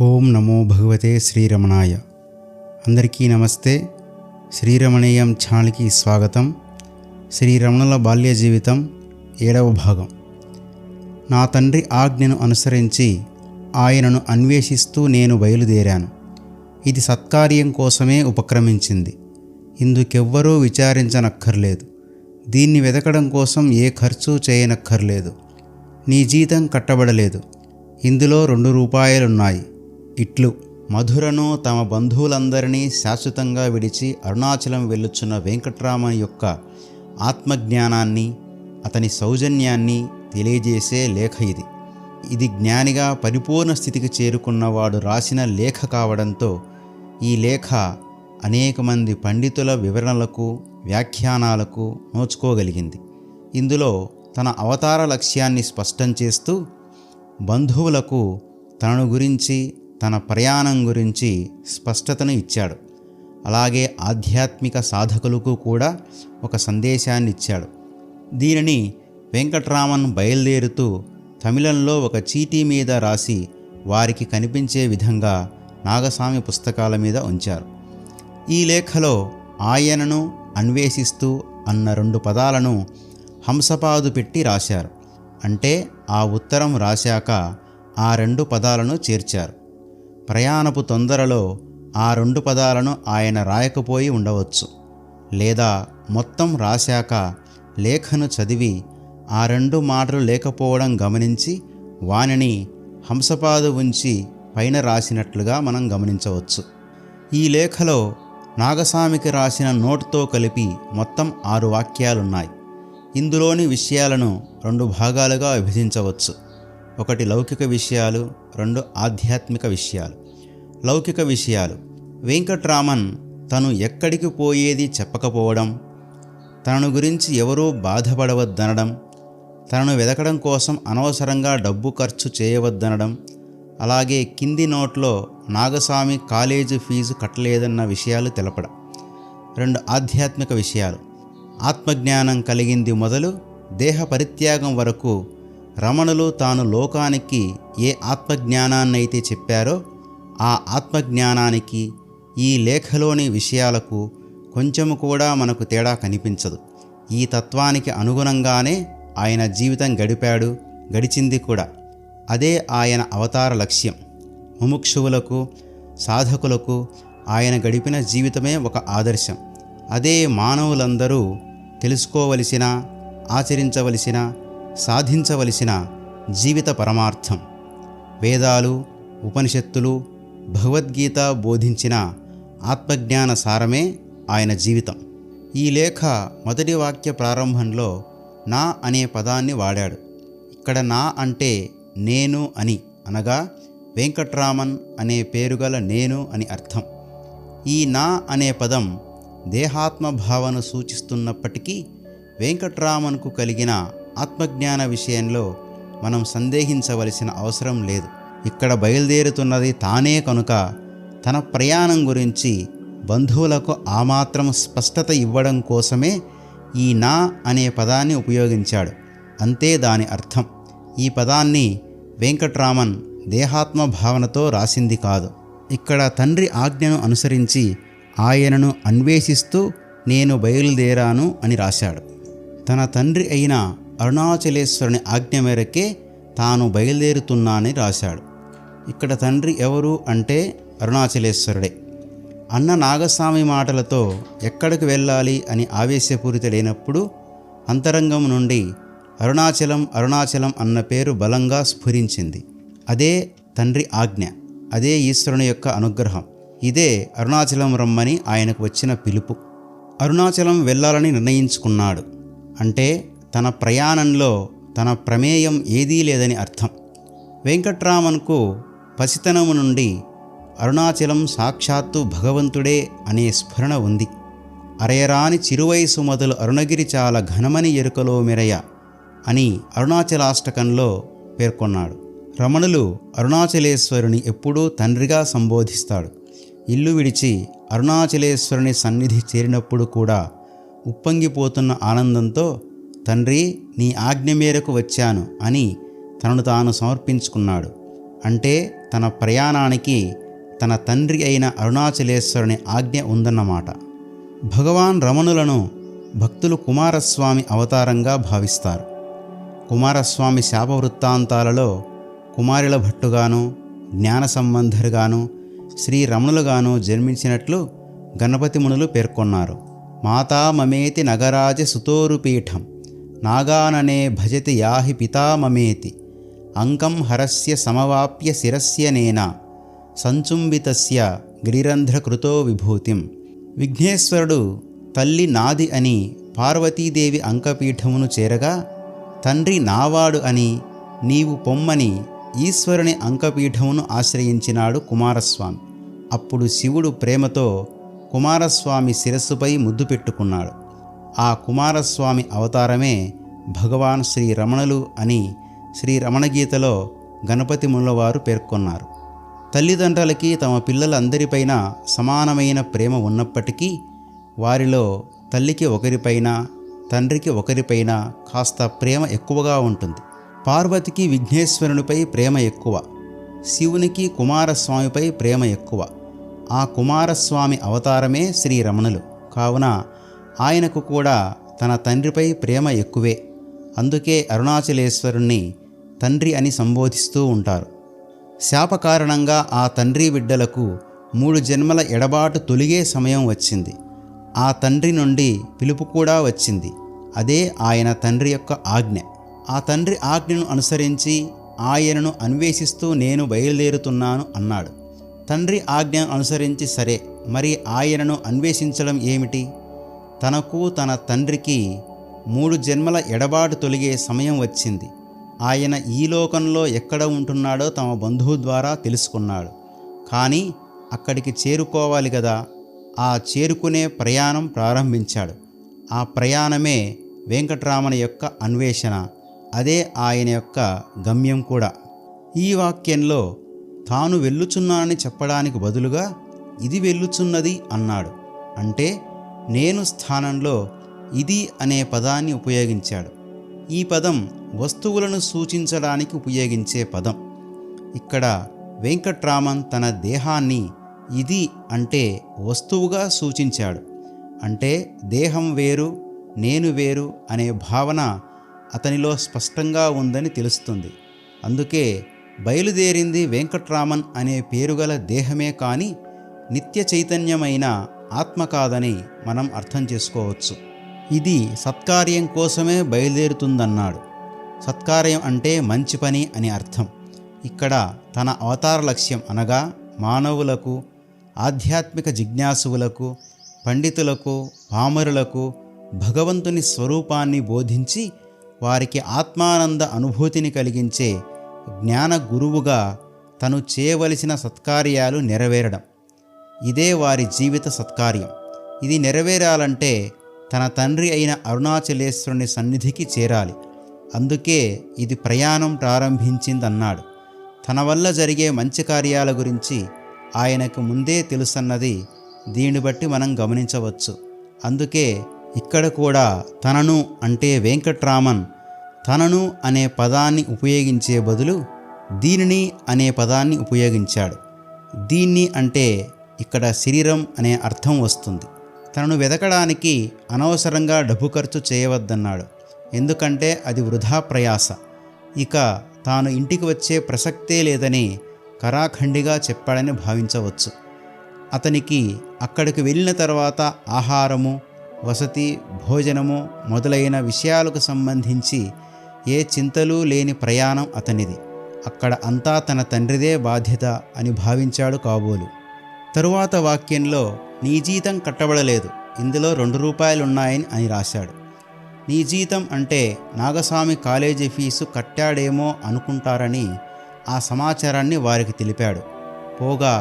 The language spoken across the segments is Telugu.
ఓం నమో భగవతే శ్రీరమణాయ. అందరికీ నమస్తే. శ్రీరమణీయం ఛానల్కి స్వాగతం. శ్రీరమణుల బాల్య జీవితం 7వ భాగం. నా తండ్రి ఆజ్ఞను అనుసరించి ఆయనను అన్వేషిస్తూ నేను బయలుదేరాను. ఇది సత్కార్యం కోసమే ఉపక్రమించింది. ఇందుకెవ్వరూ విచారించనక్కర్లేదు. దీన్ని వెతకడం కోసం ఏ ఖర్చు చేయనక్కర్లేదు. నీ జీతం కట్టబడలేదు. ఇందులో 2 రూపాయలున్నాయి. ఇట్లు మధురను తమ బంధువులందరినీ శాశ్వతంగా విడిచి అరుణాచలం వెళ్ళుచున్న వెంకట్రామన్ యొక్క ఆత్మజ్ఞానాన్ని, అతని సౌజన్యాన్ని తెలియజేసే లేఖ ఇది. ఇది జ్ఞానిగా పరిపూర్ణ స్థితికి చేరుకున్నవాడు రాసిన లేఖ కావడంతో ఈ లేఖ అనేక మంది పండితుల వివరణలకు, వ్యాఖ్యానాలకు నోచుకోగలిగింది. ఇందులో తన అవతార లక్ష్యాన్ని స్పష్టం చేస్తూ బంధువులకు తనను గురించి, తన ప్రయాణం గురించి స్పష్టతను ఇచ్చాడు. అలాగే ఆధ్యాత్మిక సాధకులకు కూడా ఒక సందేశాన్ని ఇచ్చాడు. దీనిని వెంకట్రామన్ బయలుదేరుతూ తమిళంలో ఒక చీటీ మీద రాసి వారికి కనిపించే విధంగా నాగస్వామి పుస్తకాల మీద ఉంచారు. ఈ లేఖలో ఆయనను అన్వేషిస్తూ అన్న 2 పదాలను హంసపాదు పెట్టి రాశారు. అంటే ఆ ఉత్తరం రాశాక ఆ 2 పదాలను చేర్చారు. ప్రయాణపు తొందరలో ఆ 2 పదాలను ఆయన రాయకపోయి ఉండవచ్చు. లేదా మొత్తం రాశాక లేఖను చదివి ఆ 2 మాటలు లేకపోవడం గమనించి వానిని హంసపాదు ఉంచి పైన రాసినట్లుగా మనం గమనించవచ్చు. ఈ లేఖలో నాగస్వామికి రాసిన నోటుతో కలిపి మొత్తం 6 వాక్యాలున్నాయి. ఇందులోని విషయాలను 2 భాగాలుగా విభజించవచ్చు. 1 లౌకిక విషయాలు, 2 ఆధ్యాత్మిక విషయాలు. లౌకిక విషయాలు: వెంకట్రామన్ తను ఎక్కడికి పోయేది చెప్పకపోవడం, తనను గురించి ఎవరూ బాధపడవద్దనడం, తనను వెతకడం కోసం అనవసరంగా డబ్బు ఖర్చు చేయవద్దనడం, అలాగే కింది నోట్లో నాగస్వామి కాలేజీ ఫీజు కట్టలేదన్న విషయాలు తెలపడం. 2 ఆధ్యాత్మిక విషయాలు: ఆత్మజ్ఞానం కలిగింది మొదలు దేహ పరిత్యాగం వరకు రమణులు తాను లోకానికి ఏ ఆత్మజ్ఞానాన్నైతే చెప్పారో ఆ ఆత్మజ్ఞానానికి ఈ లేఖలోని విషయాలకు కొంచెము కూడా మనకు తేడా కనిపించదు. ఈ తత్వానికి అనుగుణంగానే ఆయన జీవితం గడిచింది కూడా. అదే ఆయన అవతార లక్ష్యం. ముముక్షువులకు, సాధకులకు ఆయన గడిపిన జీవితమే ఒక ఆదర్శం. అదే మానవులందరూ తెలుసుకోవలసిన, ఆచరించవలసిన, సాధించవలసిన జీవిత పరమార్థం. వేదాలు, ఉపనిషత్తులు, భగవద్గీత బోధించిన ఆత్మజ్ఞాన సారమే ఆయన జీవితం. ఈ లేఖ మొదటి వాక్య ప్రారంభంలో నా అనే పదాన్ని వాడాడు. ఇక్కడ నా అంటే నేను అని, అనగా వెంకట్రామన్ అనే పేరుగల నేను అని అర్థం. ఈ నా అనే పదం దేహాత్మ భావన సూచిస్తున్నప్పటికీ వెంకట్రామన్కు కలిగిన ఆత్మజ్ఞాన విషయంలో మనం సందేహించవలసిన అవసరం లేదు. ఇక్కడ బయలుదేరుతున్నది తానే కనుక తన ప్రయాణం గురించి బంధువులకు ఆ మాత్రం స్పష్టత ఇవ్వడం కోసమే ఈ నా అనే పదాన్ని ఉపయోగించాడు. అంతే దాని అర్థం. ఈ పదాన్ని వెంకట్రామన్ దేహాత్మ భావనతో రాసింది కాదు. ఇక్కడ తండ్రి ఆజ్ఞను అనుసరించి ఆయనను అన్వేషిస్తూ నేను బయలుదేరాను అని రాశాడు. తన తండ్రి అయిన అరుణాచలేశ్వరుని ఆజ్ఞ మేరకే తాను బయలుదేరుతున్నానని రాశాడు. ఇక్కడ తండ్రి ఎవరు అంటే అరుణాచలేశ్వరుడే. అన్న నాగస్వామి మాటలతో ఎక్కడికి వెళ్ళాలి అని ఆవేశపూరితుడైనప్పుడు అంతరంగం నుండి అరుణాచలం అరుణాచలం అన్న పేరు బలంగా స్ఫురించింది. అదే తండ్రి ఆజ్ఞ, అదే ఈశ్వరుని యొక్క అనుగ్రహం. ఇదే అరుణాచలం రమ్మని ఆయనకు వచ్చిన పిలుపు. అరుణాచలం వెళ్ళాలని నిర్ణయించుకున్నాడు అంటే తన ప్రయాణంలో తన ప్రమేయం ఏదీ లేదని అర్థం. వెంకట్రామన్కు పసితనము నుండి అరుణాచలం సాక్షాత్తు భగవంతుడే అనే స్ఫురణ ఉంది. అరయరాని చిరువయసు మొదలు అరుణగిరి చాలా ఘనమని ఎరుకలో మెరయ అని అరుణాచలాష్టకంలో పేర్కొన్నాడు. రమణులు అరుణాచలేశ్వరుని ఎప్పుడూ తండ్రిగా సంబోధిస్తాడు. ఇల్లు విడిచి అరుణాచలేశ్వరుని సన్నిధి చేరినప్పుడు కూడా ఉప్పొంగిపోతున్న ఆనందంతో తండ్రి నీ ఆజ్ఞ మేరకు వచ్చాను అని తనను తాను సమర్పించుకున్నాడు. అంటే తన ప్రయాణానికి తన తండ్రి అయిన అరుణాచలేశ్వరుని ఆజ్ఞ ఉందన్నమాట. భగవాన్ రమణులను భక్తులు కుమారస్వామి అవతారంగా భావిస్తారు. కుమారస్వామి శాప వృత్తాంతాలలో కుమారుల భట్టుగాను, జ్ఞాన సంబంధరుగాను, శ్రీ రమణులుగాను జన్మించినట్లు గణపతి మునులు పేర్కొన్నారు. మాతా మమేతి నగరాజ సుతోరుపీఠం నాగాననే భజతి యాహి పితా మమేతి అంకం హరస్య సమవాప్య శిరస్య నేనా సంచుంబితస్య గిరిరంధ్రకృతో విభూతిం. విఘ్నేశ్వరుడు తల్లి నాది అని పార్వతీదేవి అంకపీఠమును చేరగా, తండ్రి నావాడు అని నీవు పొమ్మని ఈశ్వరుని అంకపీఠమును ఆశ్రయించినాడు కుమారస్వామి. అప్పుడు శివుడు ప్రేమతో కుమారస్వామి శిరస్సుపై ముద్దు పెట్టుకున్నాడు. ఆ కుమారస్వామి అవతారమే భగవాన్ శ్రీ రమణులు అని శ్రీ రమణగీతలో గణపతి మునులవారు పేర్కొన్నారు. తల్లిదండ్రులకి తమ పిల్లలందరిపైన సమానమైన ప్రేమ ఉన్నప్పటికీ వారిలో తల్లికి ఒకరిపైన, తండ్రికి ఒకరిపైన కాస్త ప్రేమ ఎక్కువగా ఉంటుంది. పార్వతికి విఘ్నేశ్వరునిపై ప్రేమ ఎక్కువ, శివునికి కుమారస్వామిపై ప్రేమ ఎక్కువ. ఆ కుమారస్వామి అవతారమే శ్రీ రమణులు కావున ఆయనకు కూడా తన తండ్రిపై ప్రేమ ఎక్కువే. అందుకే అరుణాచలేశ్వరుణ్ణి తండ్రి అని సంబోధిస్తూ ఉంటారు. శాప కారణంగా ఆ తండ్రి బిడ్డలకు 3 జన్మల ఎడబాటు తొలిగే సమయం వచ్చింది. ఆ తండ్రి నుండి పిలుపు కూడా వచ్చింది. అదే ఆయన తండ్రి యొక్క ఆజ్ఞ. ఆ తండ్రి ఆజ్ఞను అనుసరించి ఆయనను అన్వేషిస్తూ నేను బయలుదేరుతున్నాను అన్నాడు. తండ్రి ఆజ్ఞను అనుసరించి సరే, మరి ఆయనను అన్వేషించడం ఏమిటి? తనకు తన తండ్రికి 3 జన్మల ఎడబాటు తొలిగే సమయం వచ్చింది. ఆయన ఈ లోకంలో ఎక్కడ ఉంటున్నాడో తమ బంధువు ద్వారా తెలుసుకున్నాడు. కానీ అక్కడికి చేరుకోవాలి కదా. ఆ చేరుకునే ప్రయాణం ప్రారంభించాడు. ఆ ప్రయాణమే వెంకట్రామన్ యొక్క అన్వేషణ. అదే ఆయన యొక్క గమ్యం కూడా. ఈ వాక్యంలో తాను వెళ్ళుచున్నానని చెప్పడానికి బదులుగా ఇది వెళ్ళుచున్నది అన్నాడు. అంటే నేను స్థానంలో ఇది అనే పదాన్ని ఉపయోగించాడు. ఈ పదం వస్తువులను సూచించడానికి ఉపయోగించే పదం. ఇక్కడ వెంకట్రామన్ తన దేహాన్ని ఇది అంటే వస్తువుగా సూచించాడు. అంటే దేహం వేరు, నేను వేరు అనే భావన అతనిలో స్పష్టంగా ఉందని తెలుస్తుంది. అందుకే బయలుదేరింది వెంకట్రామన్ అనే పేరుగల దేహమే కానీ నిత్య చైతన్యమైన ఆత్మ కాదని మనం అర్థం చేసుకోవచ్చు. ఇది సత్కార్యం కోసమే బయలుదేరుతుందన్నాడు. సత్కార్యం అంటే మంచి పని అని అర్థం. ఇక్కడ తన అవతార లక్ష్యం అనగా మానవులకు, ఆధ్యాత్మిక జిజ్ఞాసువులకు, పండితులకు, పామరులకు భగవంతుని స్వరూపాన్ని బోధించి వారికి ఆత్మానంద అనుభూతిని కలిగించే జ్ఞాన గురువుగా తను చేయవలసిన సత్కార్యాలు నెరవేరడం. ఇదే వారి జీవిత సత్కార్యం. ఇది నెరవేరాలంటే తన తండ్రి అయిన అరుణాచలేశ్వరుని సన్నిధికి చేరాలి. అందుకే ఇది ప్రయాణం ప్రారంభించిందన్నాడు. తన వల్ల జరిగే మంచి కార్యాల గురించి ఆయనకు ముందే తెలుసన్నది దీన్ని బట్టి మనం గమనించవచ్చు. అందుకే ఇక్కడ కూడా తనను అంటే వెంకట్రామన్ తనను అనే పదాన్ని ఉపయోగించే బదులు దీనిని అనే పదాన్ని ఉపయోగించాడు. దీన్ని అంటే ఇక్కడ శరీరం అనే అర్థం వస్తుంది. తనను వెతకడానికి అనవసరంగా డబ్బు ఖర్చు చేయవద్దన్నాడు. ఎందుకంటే అది వృధా ప్రయాస. ఇక తాను ఇంటికి వచ్చే ప్రసక్తే లేదని కరాఖండిగా చెప్పాడని భావించవచ్చు. అతనికి అక్కడికి వెళ్ళిన తర్వాత ఆహారము, వసతి, భోజనము మొదలైన విషయాలకు సంబంధించి ఏ చింతలు లేని ప్రయాణం అతనిది. అక్కడ అంతా తన తండ్రిదే బాధ్యత అని భావించాడు కాబోలు. తరువాత వాక్యంలో నీ జీతం కట్టబడలేదు, ఇందులో 2 రూపాయలున్నాయని అని రాశాడు. నీ జీతం అంటే నాగస్వామి కాలేజీ ఫీజు కట్టాడేమో అనుకుంటారని ఆ సమాచారాన్ని వారికి తెలిపాడు. పోగా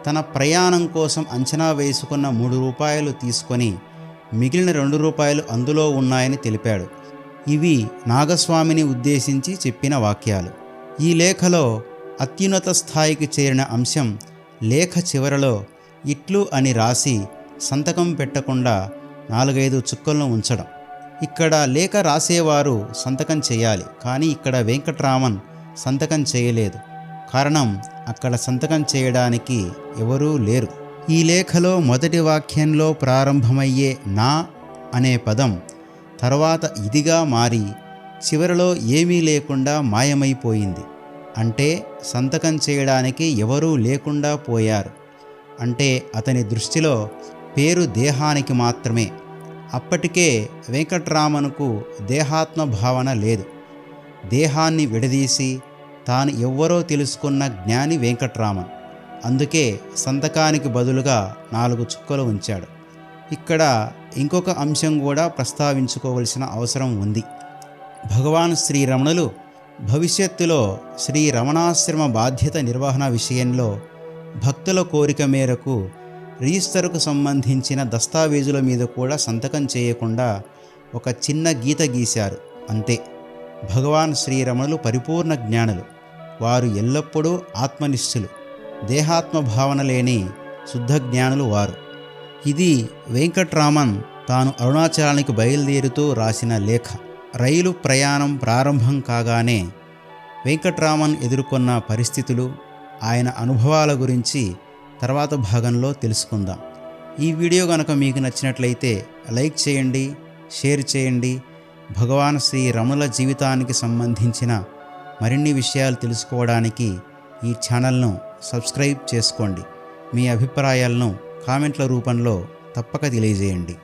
తన ప్రయాణం కోసం అంచనా వేసుకున్న 3 రూపాయలు తీసుకొని మిగిలిన 2 రూపాయలు అందులో ఉన్నాయని తెలిపాడు. ఇవి నాగస్వామిని ఉద్దేశించి చెప్పిన వాక్యాలు. ఈ లేఖలో అత్యున్నత స్థాయికి చేరిన అంశం లేఖ చివరలో ఇట్లు అని రాసి సంతకం పెట్టకుండా 4-5 చుక్కలను ఉంచడం. ఇక్కడ లేఖ రాసేవారు సంతకం చేయాలి, కానీ ఇక్కడ వెంకట్రామన్ సంతకం చేయలేదు. కారణం అక్కడ సంతకం చేయడానికి ఎవరూ లేరు. ఈ లేఖలో మొదటి వాక్యంలో ప్రారంభమయ్యే నా అనే పదం తర్వాత ఇదిగా మారి చివరిలో ఏమీ లేకుండా మాయమైపోయింది. అంటే సంతకం చేయడానికి ఎవరూ లేకుండా పోయారు. అంటే అతని దృష్టిలో పేరు దేహానికి మాత్రమే. అప్పటికే వెంకట్రామన్కు దేహాత్మ భావన లేదు. దేహాన్ని విడదీసి తాను ఎవ్వరో తెలుసుకున్న జ్ఞాని వెంకట్రామన్. అందుకే సంతకానికి బదులుగా 4 చుక్కలు ఉంచాడు. ఇక్కడ ఇంకొక అంశం కూడా ప్రస్తావించుకోవలసిన అవసరం ఉంది. భగవాన్ శ్రీరమణులు భవిష్యత్తులో శ్రీ రమణాశ్రమ బాధ్యత నిర్వహణ విషయంలో భక్తుల కోరిక మేరకు రిజిస్టర్కు సంబంధించిన దస్తావేజుల మీద కూడా సంతకం చేయకుండా ఒక చిన్న గీత గీశారు, అంతే. భగవాన్ శ్రీరమణులు పరిపూర్ణ జ్ఞానులు. వారు ఎల్లప్పుడూ ఆత్మనిష్ఠులు, దేహాత్మ భావన లేని శుద్ధ జ్ఞానులు వారు. ఇది వెంకట్రామన్ తాను అరుణాచలానికి బయలుదేరుతూ రాసిన లేఖ. రైలు ప్రయాణం ప్రారంభం కాగానే వెంకట్రామన్ ఎదుర్కొన్న పరిస్థితులు, ఆయన అనుభవాల గురించి తర్వాత భాగంలో తెలుసుకుందాం. ఈ వీడియో కనుక మీకు నచ్చినట్లయితే లైక్ చేయండి, షేర్ చేయండి. భగవాన్ శ్రీ రమణుల జీవితానికి సంబంధించిన మరిన్ని విషయాలు తెలుసుకోవడానికి ఈ ఛానల్ను సబ్స్క్రైబ్ చేసుకోండి. మీ అభిప్రాయాలను కామెంట్ల రూపంలో తప్పక తెలియజేయండి.